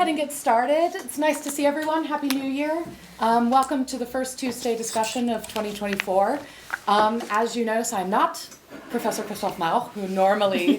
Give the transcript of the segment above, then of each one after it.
ahead and get started. It's nice to see everyone. Happy New Year. Welcome to the first Tuesday discussion of 2024. As you notice, I'm not Professor Christoph Mauch, who normally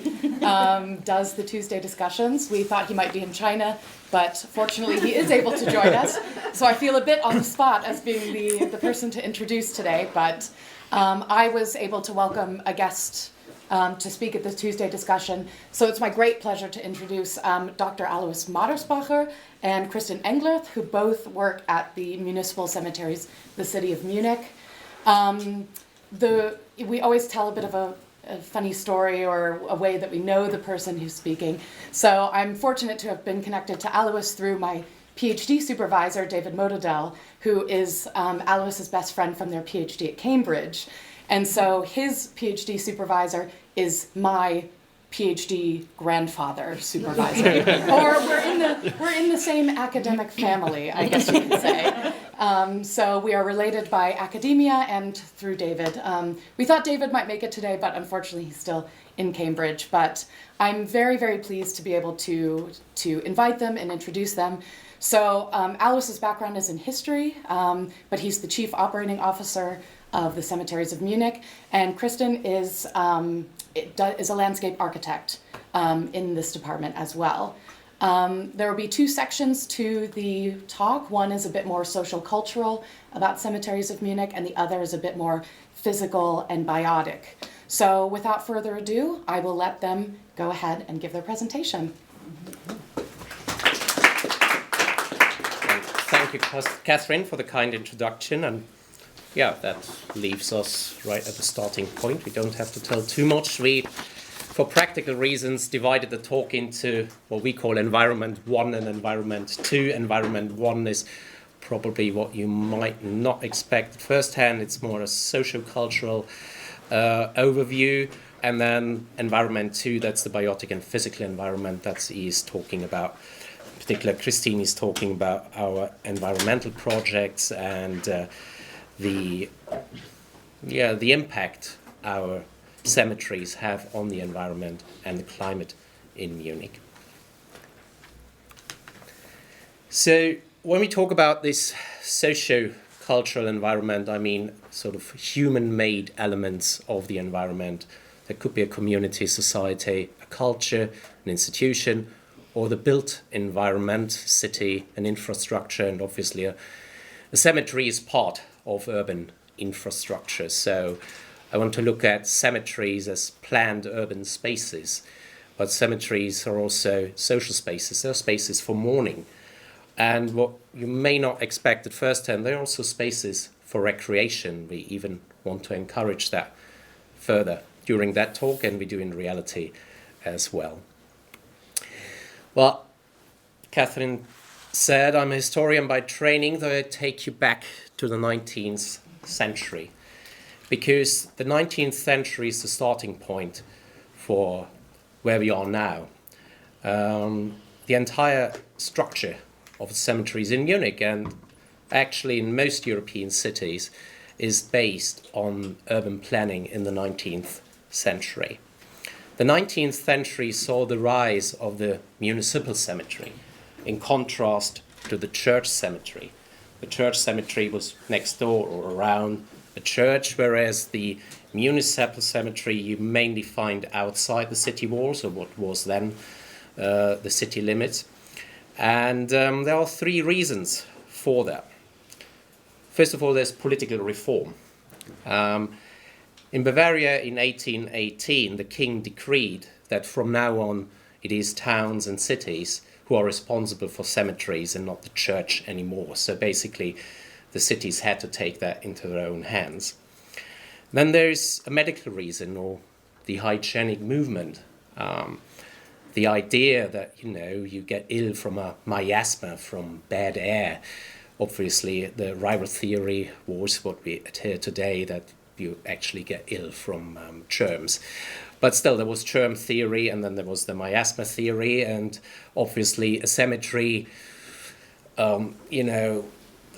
does the Tuesday discussions. We thought he might be in China, but fortunately he is able to join us. So I feel a bit on the spot as being the person to introduce today, but I was able to welcome a guest to speak at the Tuesday discussion. So it's my great pleasure to introduce Dr. Alois Maderspacher and Kristin Englert, who both work at the Municipal Cemeteries, the city of Munich. We always tell a bit of a funny story or a way that we know the person who's speaking. So I'm fortunate to have been connected to Alois through my PhD supervisor, David Modedel, who is Alois's best friend from their PhD at Cambridge. And so his PhD supervisor is my PhD grandfather supervisor. Or we're in the same academic family, I guess you could say. So we are related by academia and through David. We thought David might make it today, but unfortunately he's still in Cambridge. But I'm very, very pleased to be able to invite them and introduce them. So Alois's background is in history, but he's the chief operating officer of the Cemeteries of Munich, and Kristin is a landscape architect in this department as well. There will be two sections to the talk. One is a bit more socio-cultural about Cemeteries of Munich, and the other is a bit more physical and biotic. So without further ado, I will let them go ahead and give their presentation. Thank you, Catherine, for the kind introduction. And yeah, that leaves us right at the starting point. We don't have to tell too much. We, for practical reasons, divided the talk into what we call Environment 1 and Environment 2. Environment 1 is probably what you might not expect at first hand. It's more a socio-cultural overview. And then Environment 2, that's the biotic and physical environment that he's talking about. In particular, Kristin is talking about our environmental projects and the impact our cemeteries have on the environment and the climate in Munich. So when we talk about this socio-cultural environment, I mean sort of human-made elements of the environment. That could be a community, society, a culture, an institution, or the built environment, city, an infrastructure, and obviously a cemetery is part of urban infrastructure. So I want to look at cemeteries as planned urban spaces, but cemeteries are also social spaces. They're spaces for mourning. And what you may not expect at first hand, they're also spaces for recreation. We even want to encourage that further during that talk, and we do in reality as well. Well, Catherine said I'm a historian by training, though I take you back to the 19th century, because the 19th century is the starting point for where we are now. The entire structure of the cemeteries in Munich, and actually in most European cities, is based on urban planning in the 19th century. The 19th century saw the rise of the municipal cemetery, in contrast to the church cemetery. The church cemetery was next door or around a church, whereas the municipal cemetery you mainly find outside the city walls, or what was then the city limits. And there are three reasons for that. First of all, there's political reform. In Bavaria in 1818, the king decreed that from now on it is towns and cities who are responsible for cemeteries and not the church anymore. So basically, the cities had to take that into their own hands. Then there's a medical reason, or the hygienic movement. The idea that, you get ill from a miasma, from bad air. Obviously, the rival theory was what we adhere today, that you actually get ill from germs. But still, there was germ theory, and then there was the miasma theory, and obviously a cemetery,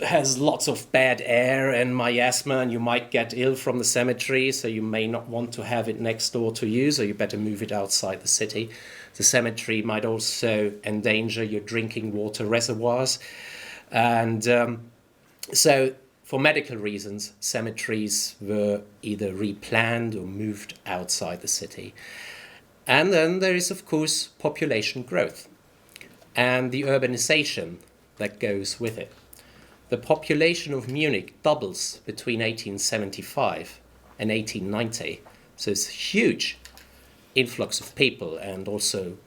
has lots of bad air and miasma, and you might get ill from the cemetery, so you may not want to have it next door to you, so you better move it outside the city. The cemetery might also endanger your drinking water reservoirs. And so for medical reasons, cemeteries were either replanned or moved outside the city. And then there is, of course, population growth and the urbanization that goes with it. The population of Munich doubles between 1875 and 1890. So it's a huge influx of people, and also,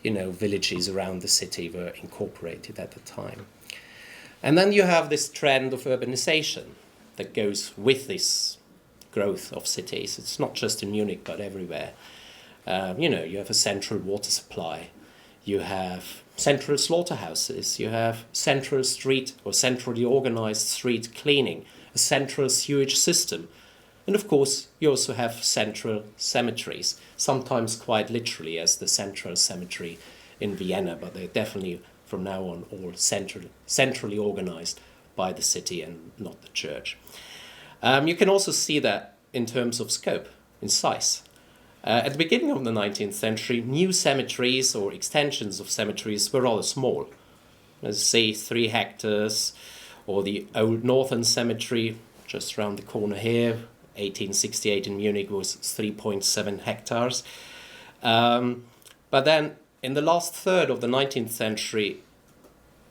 villages around the city were incorporated at the time. And then you have this trend of urbanization that goes with this growth of cities. It's not just in Munich, but everywhere. You have a central water supply. You have central slaughterhouses. You have central street or centrally organized street cleaning, a central sewage system. And of course, you also have central cemeteries, sometimes quite literally as the central cemetery in Vienna, but they're definitely from now on all centrally organized by the city and not the church. You can also see that in terms of scope, in size. At the beginning of the 19th century, new cemeteries or extensions of cemeteries were rather small. Let's say 3 hectares, or the old Northern Cemetery, just around the corner here, 1868 in Munich, was 3.7 hectares. But then in the last third of the 19th century,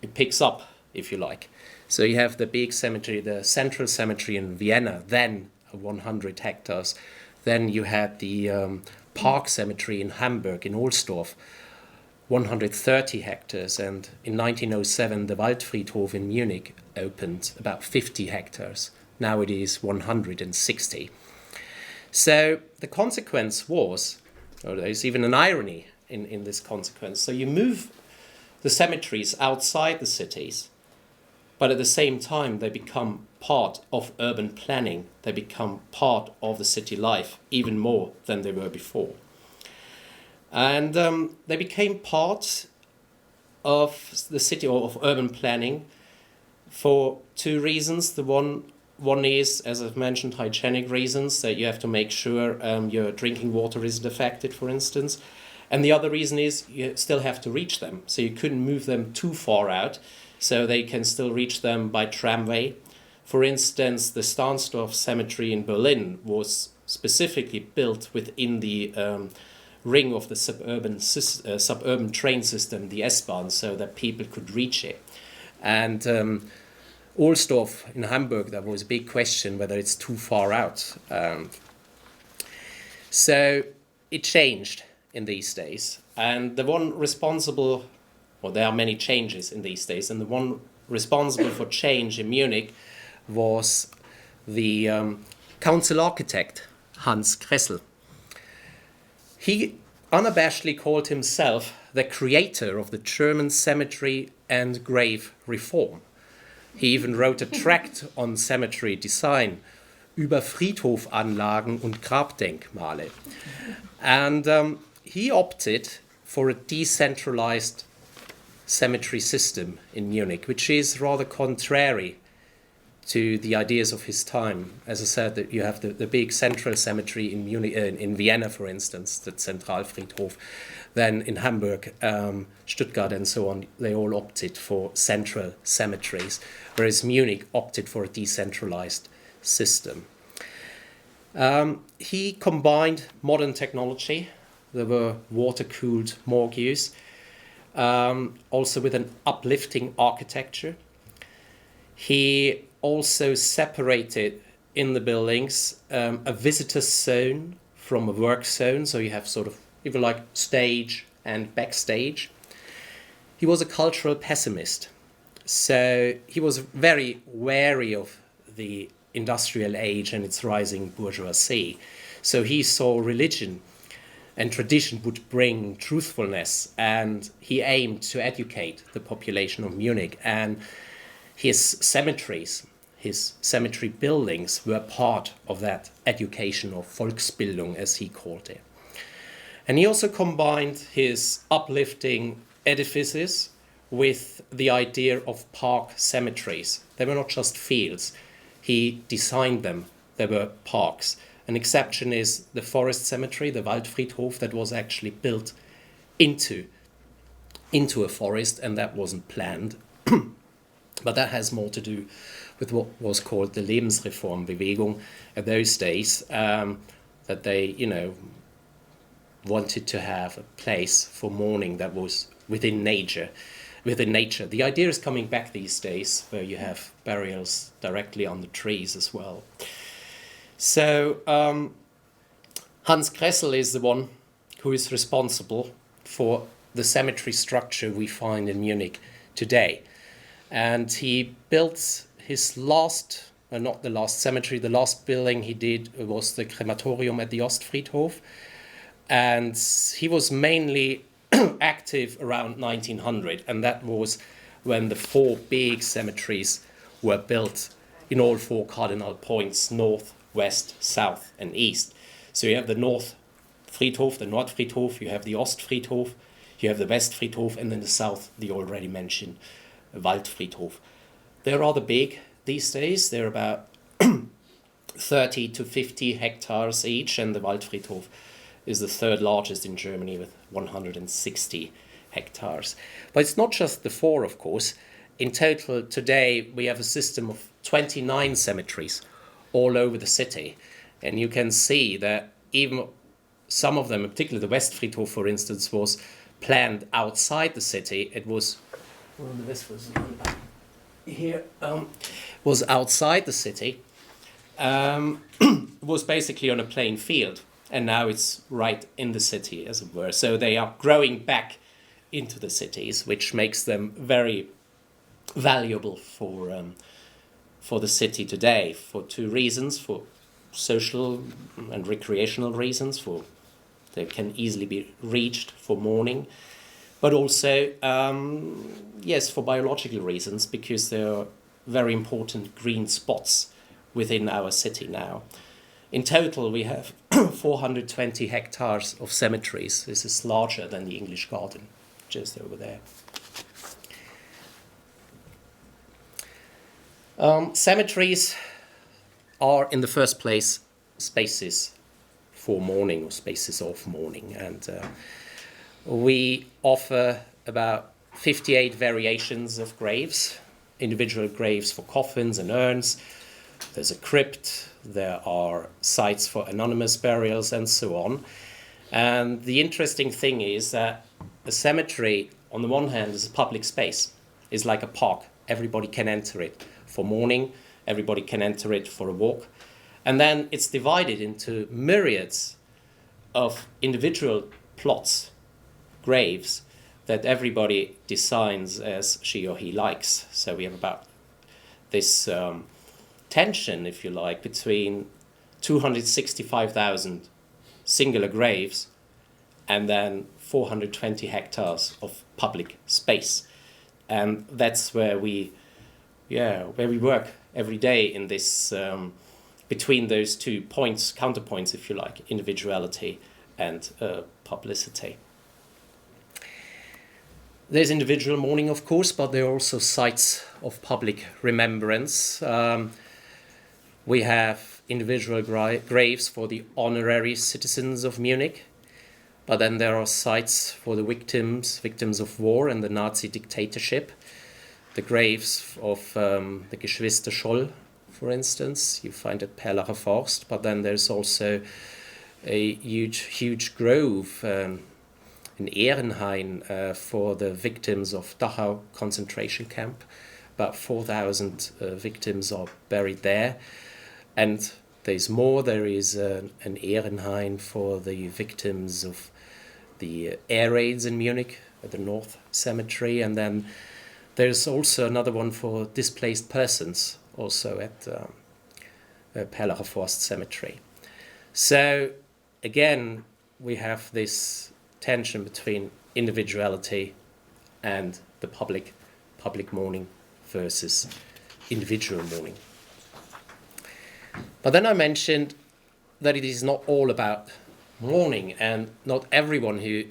it picks up, if you like. So you have the big cemetery, the Central Cemetery in Vienna, then 100 hectares. Then you had the Park Cemetery in Hamburg, in Ohlsdorf, 130 hectares. And in 1907, the Waldfriedhof in Munich opened, about 50 hectares. Now it is 160. So the consequence was, or there's even an irony in this consequence. So you move the cemeteries outside the cities, but at the same time they become part of urban planning. They become part of the city life even more than they were before. And they became part of the city or of urban planning for 2 reasons. The one is, as I've mentioned, hygienic reasons, that you have to make sure your drinking water isn't affected, for instance. And the other reason is you still have to reach them. So you couldn't move them too far out, so they can still reach them by tramway. For instance, the Stahnsdorf Cemetery in Berlin was specifically built within the ring of the suburban train system, the S-Bahn, so that people could reach it. And Ohlsdorf in Hamburg, there was a big question whether it's too far out. So it changed in these days. And the one responsible, well, there are many changes in these days, and the one responsible for change in Munich was the council architect, Hans Kressel. He unabashedly called himself the creator of the German cemetery and grave reform. He even wrote a tract on cemetery design, über Friedhofanlagen und Grabdenkmale. And he opted for a decentralized cemetery system in Munich, which is rather contrary to the ideas of his time. As I said, that you have the big central cemetery in Munich, in Vienna, for instance, the Zentralfriedhof. Then in Hamburg, Stuttgart, and so on, they all opted for central cemeteries, whereas Munich opted for a decentralized system. He combined modern technology. There were water-cooled morgues, also with an uplifting architecture. He also separated in the buildings a visitor zone from a work zone, so you have sort of, if you like, stage and backstage. He was a cultural pessimist, so he was very wary of the industrial age and its rising bourgeoisie. So he saw religion and tradition would bring truthfulness, and he aimed to educate the population of Munich. And his cemeteries, his cemetery buildings, were part of that education, or Volksbildung, as he called it. And he also combined his uplifting edifices with the idea of park cemeteries. They were not just fields. He designed them. They were parks. An exception is the forest cemetery, the Waldfriedhof, that was actually built into a forest, and that wasn't planned. But that has more to do with what was called the Lebensreformbewegung at those days, that they, wanted to have a place for mourning that was within nature. The idea is coming back these days, where you have burials directly on the trees as well. So Hans Kressel is the one who is responsible for the cemetery structure we find in Munich today. And he built his last cemetery, the last building he did was the crematorium at the Ostfriedhof. And he was mainly active around 1900, and that was when the 4 big cemeteries were built in all 4 cardinal points: north, west, south, and east. So you have the North Friedhof, the Nordfriedhof, you have the Ostfriedhof, you have the Westfriedhof, and then the south, the already mentioned Waldfriedhof. They're rather big these days. They're about 30 to 50 hectares each, and the Waldfriedhof is the 3rd largest in Germany with 160 hectares. But it's not just the 4, of course. In total, today, we have a system of 29 cemeteries all over the city. And you can see that even some of them, particularly the Westfriedhof, for instance, was planned outside the city. It was, was outside the city, was basically on a plain field. And now it's right in the city, as it were. So they are growing back into the cities, which makes them very valuable for the city today, for 2 reasons: for social and recreational reasons, for they can easily be reached for mourning, but also, for biological reasons, because they are very important green spots within our city now. In total, we have 420 hectares of cemeteries. This is larger than the English Garden, just over there. Cemeteries are, in the first place, spaces for mourning, or spaces of mourning. And we offer about 58 variations of graves, individual graves for coffins and urns. There's a crypt, there are sites for anonymous burials, and so on. And the interesting thing is that a cemetery, on the one hand, is a public space. It's like a park. Everybody can enter it for mourning. Everybody can enter it for a walk. And then it's divided into myriads of individual plots, graves, that everybody designs as she or he likes. So we have about this tension, if you like, between 265,000 singular graves and then 420 hectares of public space. And that's where we work every day in this, between those 2 points, counterpoints, if you like, individuality and publicity. There's individual mourning, of course, but there are also sites of public remembrance. We have individual graves for the honorary citizens of Munich, but then there are sites for the victims of war and the Nazi dictatorship. The graves of the Geschwister Scholl, for instance, you find at Perlacher Forst, but then there's also a huge grove in Ehrenhain for the victims of Dachau concentration camp. About 4,000 victims are buried there. And there's more. There is an Ehrenhain for the victims of the air raids in Munich at the North Cemetery. And then there's also another one for displaced persons, also at Perlacher Forst Cemetery. So again, we have this tension between individuality and the public mourning versus individual mourning. But then I mentioned that it is not all about mourning, and not everyone who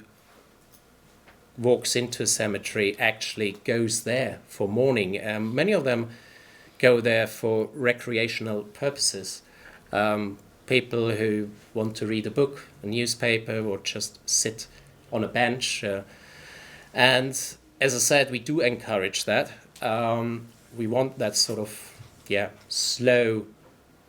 walks into a cemetery actually goes there for mourning. Many of them go there for recreational purposes. People who want to read a book, a newspaper, or just sit on a bench. And as I said, we do encourage that. We want that sort of, slow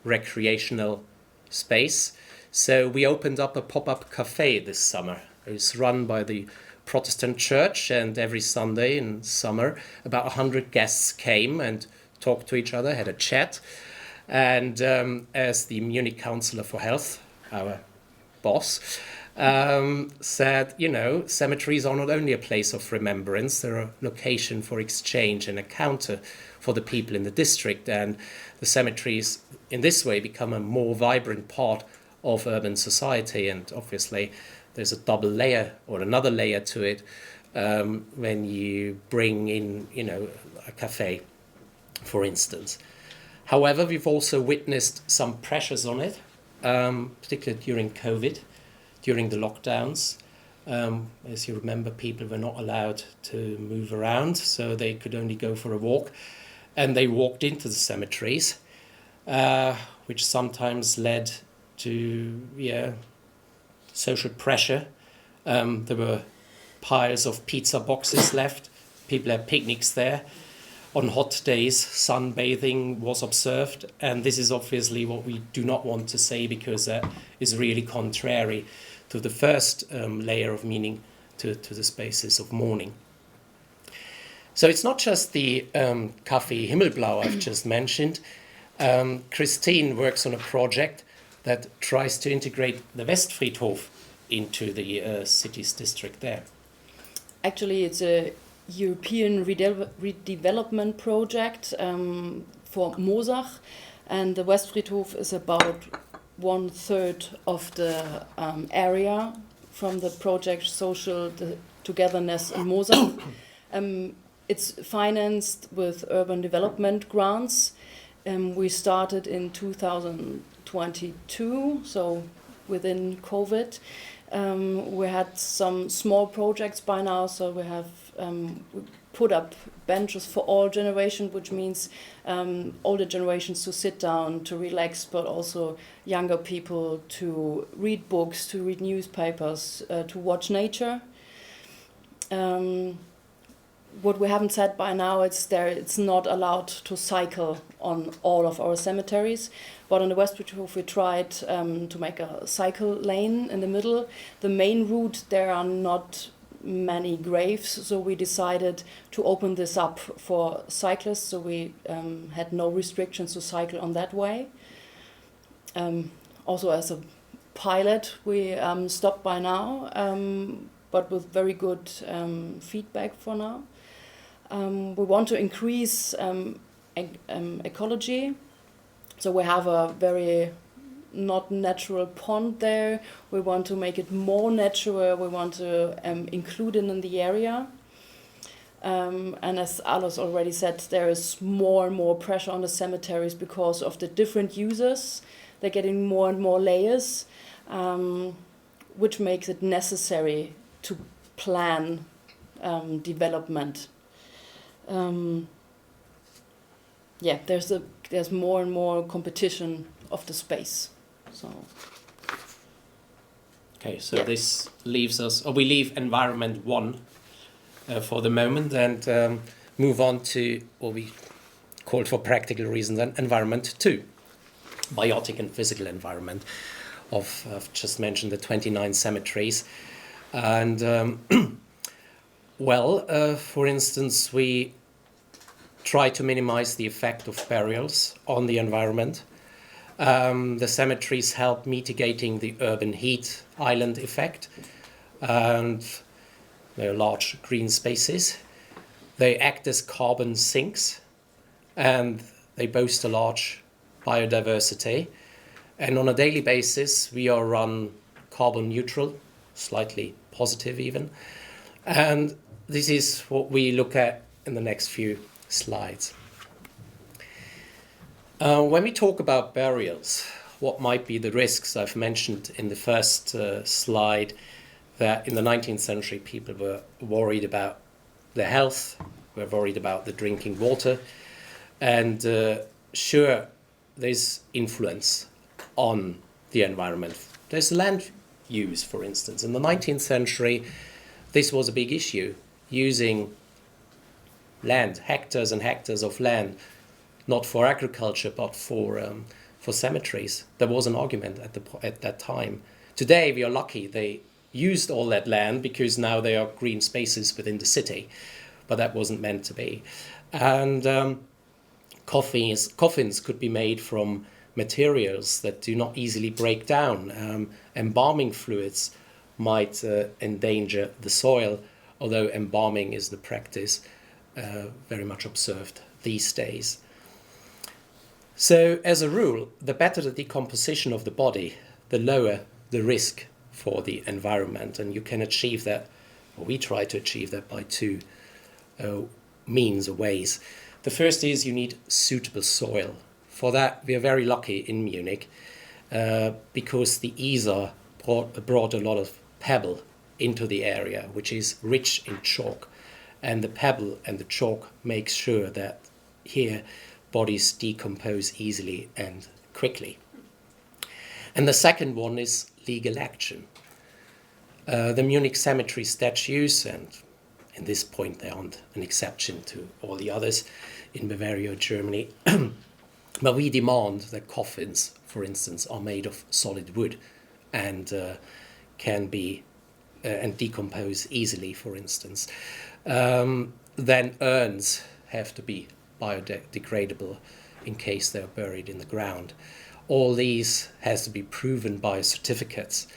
recreational space. So we opened up a pop-up cafe this summer. It's run by the Protestant church, and every Sunday in summer, about 100 guests came and talked to each other, had a chat. And as the Munich Councillor for Health, our boss, said, cemeteries are not only a place of remembrance, they're a location for exchange and a counter for the people in the district. And the cemeteries, in this way, become a more vibrant part of urban society. And obviously, there's a double layer or another layer to it when you bring in, a cafe, for instance. However, we've also witnessed some pressures on it, particularly during COVID, during the lockdowns. As you remember, people were not allowed to move around, so they could only go for a walk. And they walked into the cemeteries, which sometimes led to social pressure. There were piles of pizza boxes left. People had picnics there. On hot days, sunbathing was observed, and this is obviously what we do not want to say, because that is really contrary to the first layer of meaning, to the spaces of mourning. So it's not just the Café Himmelblau I've just mentioned. Kristin works on a project that tries to integrate the Westfriedhof into the city's district there. Actually, it's a European redevelopment project for Mosach, and the Westfriedhof is about 1/3 of the area from the project Social Togetherness in Mosach. It's financed with urban development grants. We started in 2022, so within COVID. We had some small projects by now, so we have we put up benches for all generations, which means older generations to sit down, to relax, but also younger people to read books, to read newspapers, to watch nature. What we haven't said by now, it's not allowed to cycle on all of our cemeteries, but on the Westfriedhof we tried to make a cycle lane in the middle. The main route, there are not many graves, so we decided to open this up for cyclists, so we had no restrictions to cycle on that way. Also as a pilot, we stopped by now, but with very good feedback for now. We want to increase ecology, so we have a very not natural pond there. We want to make it more natural. We want to include it in the area. And as Alois already said, there is more and more pressure on the cemeteries because of the different users. They're getting more and more layers, which makes it necessary to plan development. There's more and more competition of the space. So this leaves us, or we leave environment 1 for the moment, and move on to what we called for practical reasons environment 2, biotic and physical environment. I've just mentioned the 29 cemeteries, and for instance, we try to minimize the effect of burials on the environment. The cemeteries help mitigating the urban heat island effect, and they're large green spaces. They act as carbon sinks, and they boast a large biodiversity. And on a daily basis, we are run carbon neutral, slightly positive even. And this is what we look at in the next few slides. When we talk about burials, what might be the risks? I've mentioned in the first slide that in the 19th century people were worried about their health, were worried about the drinking water, and sure, there's influence on the environment. There's land use, for instance. In the 19th century, this was a big issue, using land, hectares and hectares of land, not for agriculture but for cemeteries. There was an argument at that time. Today we are lucky they used all that land because now there are green spaces within the city, but that wasn't meant to be. And coffins could be made from materials that do not easily break down. Embalming fluids might endanger the soil, although embalming is the practice very much observed these days. So as a rule, the better the decomposition of the body, the lower the risk for the environment. And you can achieve that, or we try to achieve that, by two means or ways. The first is you need suitable soil. For that, we are very lucky in Munich because the Isar brought a lot of pebble into the area, which is rich in chalk. And the pebble and the chalk makes sure that here bodies decompose easily and quickly. And the second one is legal action. The Munich cemetery statutes, and in this point they aren't an exception to all the others in Bavaria or Germany, but we demand that coffins, for instance, are made of solid wood and can be and decompose easily, for instance. Then urns have to be biodegradable in case they're buried in the ground. All these has to be proven by certificates,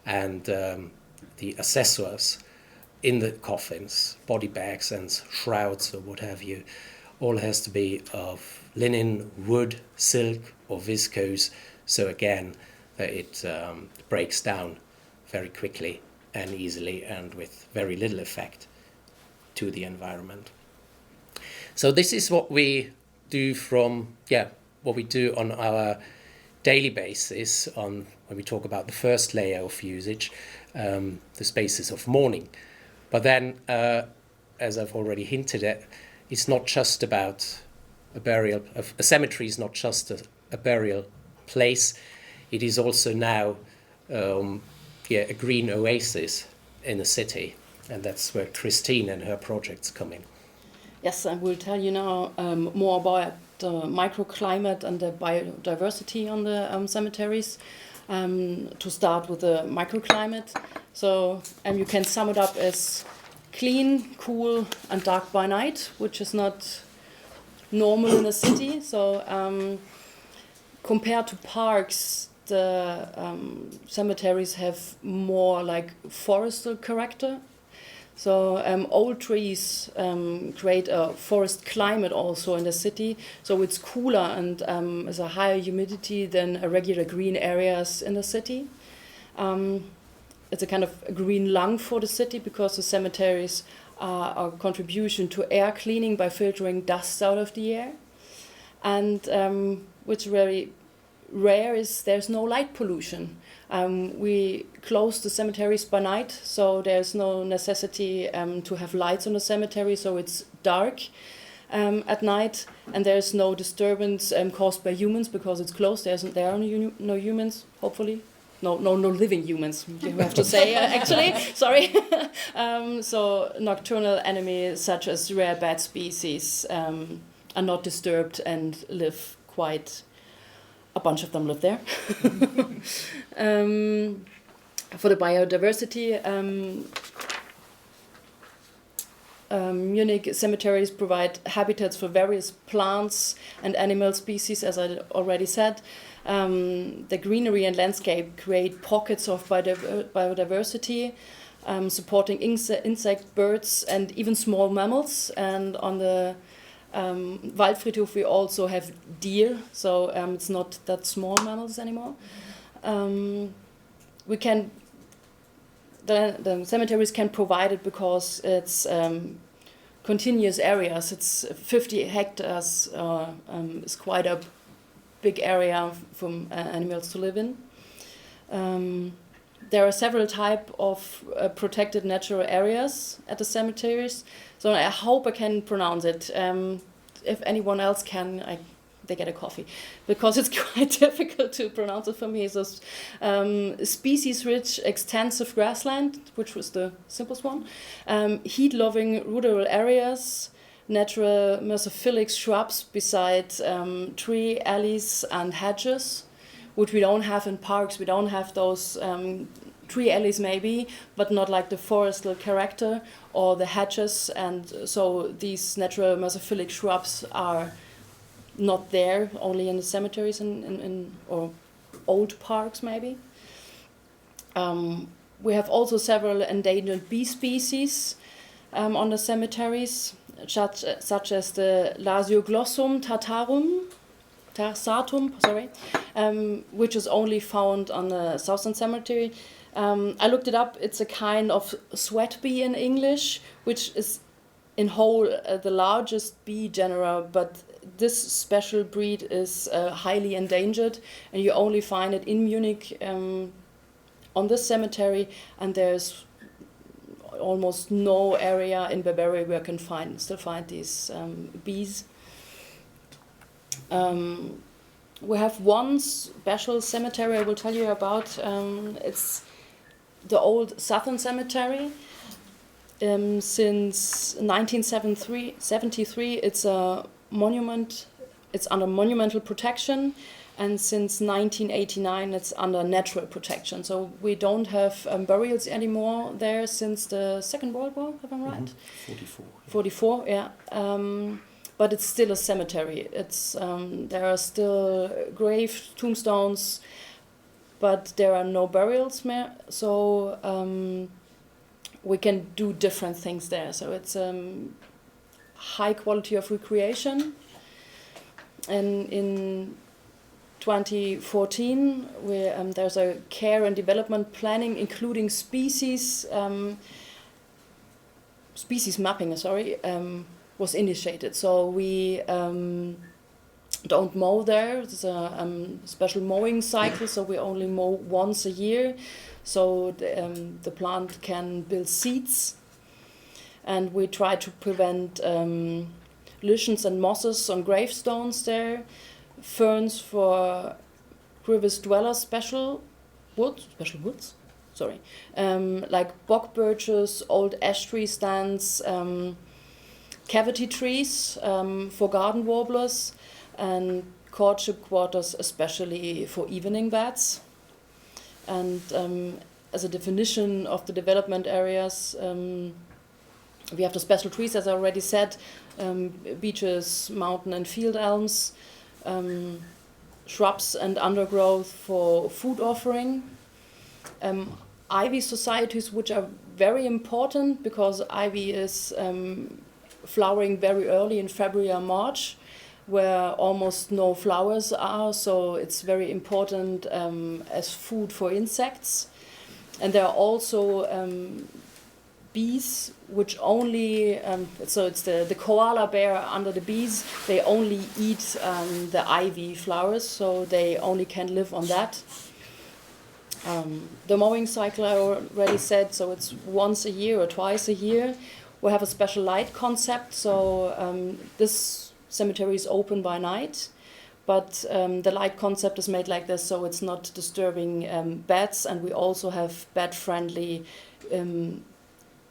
and the assessors in the coffins, body bags and shrouds or what have you, all has to be of linen, wood, silk or viscose, so again that it breaks down very quickly and easily and with very little effect to the environment. So this is what we do what we do on our daily basis when we talk about the first layer of usage, the spaces of mourning. But then, as I've already hinted at, it's not just about a burial. A cemetery is not just a burial place. It is also now a green oasis in the city, and that's where Kristin and her projects come in. Yes, I will tell you now more about the microclimate and the biodiversity on the cemeteries. To start with the microclimate. So you can sum it up as clean, cool and dark by night, which is not normal in a city. So compared to parks, the cemeteries have more like forestal character. So old trees create a forest climate also in the city. So it's cooler and there's a higher humidity than regular green areas in the city. It's a kind of a green lung for the city because the cemeteries are a contribution to air cleaning by filtering dust out of the air. And what's very rare is there's no light pollution. We close the cemeteries by night, so there's no necessity to have lights on the cemetery, so it's dark at night, and there's no disturbance caused by humans because it's closed. There are no humans, hopefully. No living humans, you have to say, actually, sorry. So nocturnal enemies such as rare bat species are not disturbed and live quite. A bunch of them live there. For the biodiversity, Munich cemeteries provide habitats for various plants and animal species, as I already said. The greenery and landscape create pockets of biodiversity, supporting insect, birds, and even small mammals. And on the Waldfriedhof we also have deer, so it's not that small mammals anymore. The cemeteries can provide it because it's continuous areas. It's 50 hectares. It's quite a big area for animals to live in. There are several types of protected natural areas at the cemeteries. So I hope I can pronounce it. If anyone else can, they get a coffee, because it's quite difficult to pronounce it for me. So species-rich extensive grassland, which was the simplest one, heat-loving rural areas, natural mesophilic shrubs beside tree alleys and hedges, which we don't have in parks. We don't have those tree alleys maybe, but not like the forestal character or the hedges, and so these natural mesophilic shrubs are not there, only in the cemeteries or old parks maybe. We have also several endangered bee species on the cemeteries, such as the Lasioglossum tarsatum, which is only found on the Southern Cemetery. I looked it up. It's a kind of sweat bee in English, which is in whole the largest bee genera, but this special breed is highly endangered, and you only find it in Munich on this cemetery, and there's almost no area in Bavaria where you can still find these bees. We have one special cemetery I will tell you about. It's the old Southern Cemetery. Since 1973, it's a monument. It's under monumental protection, and since 1989, it's under natural protection. So we don't have burials anymore there since the Second World War, if I'm right. 44. 44, yeah. But it's still a cemetery. It's there are still grave tombstones, but there are no burials more. So we can do different things there. So it's high quality of recreation. And in 2014, there's a care and development planning, including species mapping. Was initiated. So we don't mow there. There's a special mowing cycle, so we only mow once a year. So the plant can build seeds, and we try to prevent lichens and mosses on gravestones there, ferns for crevice dwellers, special woods, like bog birches, old ash tree stands, cavity trees for garden warblers, and courtship quarters, especially for evening bats. And as a definition of the development areas, we have the special trees, as I already said, beeches, mountain and field elms, shrubs and undergrowth for food offering, ivy societies, which are very important because ivy is flowering very early in February or March, where almost no flowers are, so it's very important as food for insects. And there are also bees, which only, so it's the koala bear under the bees, they only eat the ivy flowers, so they only can live on that. The mowing cycle I already said, so it's once a year or twice a year. We have a special light concept, so this cemetery is open by night, but the light concept is made like this, so it's not disturbing bats, and we also have bat-friendly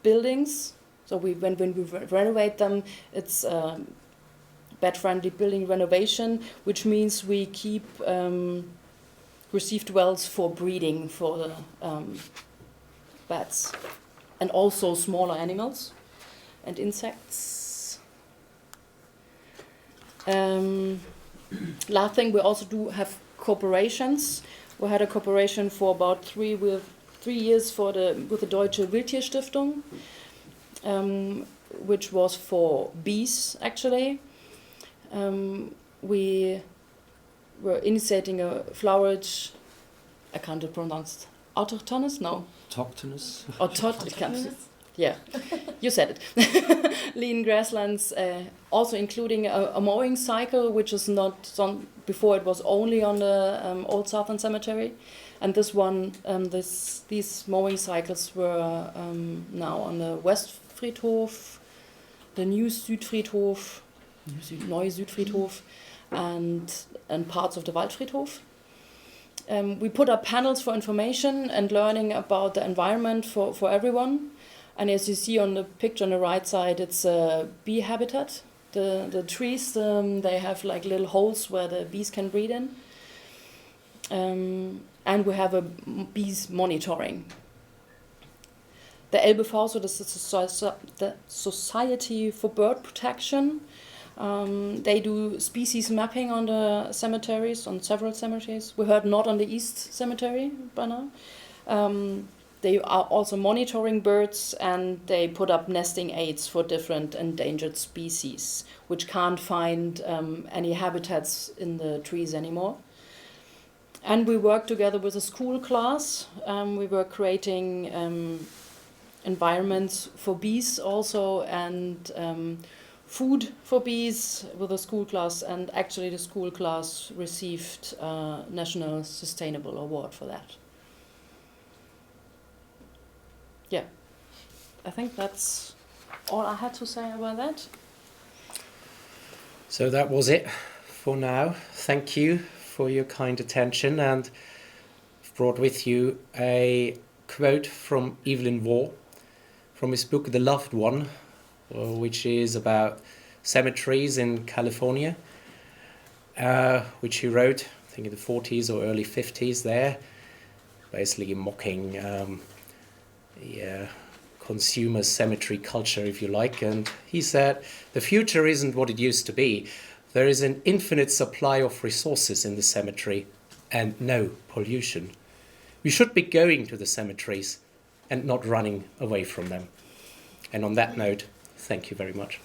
buildings. So when we renovate them, it's bat-friendly building renovation, which means we keep received wells for breeding for the bats, and also smaller animals and insects. Last thing, we also do have cooperations. We had a cooperation for about 3 years with the Deutsche Wildtierstiftung, which was for bees actually. We were initiating a flowerage. I can't pronounce autochthonous. No. Autochthonous. Yeah, you said it. Lean grasslands, also including a mowing cycle, which is not on. Before it was only on the old Southern Cemetery, and this one, these mowing cycles were now on the Westfriedhof, the new Südfriedhof, Neue Südfriedhof, and parts of the Waldfriedhof. We put up panels for information and learning about the environment for everyone. And as you see on the picture on the right side, it's a bee habitat. The trees, they have like little holes where the bees can breathe in. And we have a bees monitoring. The LBV, so the Society for Bird Protection, they do species mapping on the cemeteries, on several cemeteries. We heard not on the East Cemetery by now. They are also monitoring birds, and they put up nesting aids for different endangered species, which can't find any habitats in the trees anymore. And we work together with a school class. We were creating environments for bees also, and food for bees with a school class. And actually the school class received a National Sustainable Award for that. Yeah, I think that's all I had to say about that. So that was it for now. Thank you for your kind attention, and I've brought with you a quote from Evelyn Waugh from his book The Loved One, which is about cemeteries in California, which he wrote, I think in the 40s or early 50s there, basically mocking consumer cemetery culture, if you like. And he said, the future isn't what it used to be. There is an infinite supply of resources in the cemetery and no pollution. We should be going to the cemeteries and not running away from them. And on that note, thank you very much.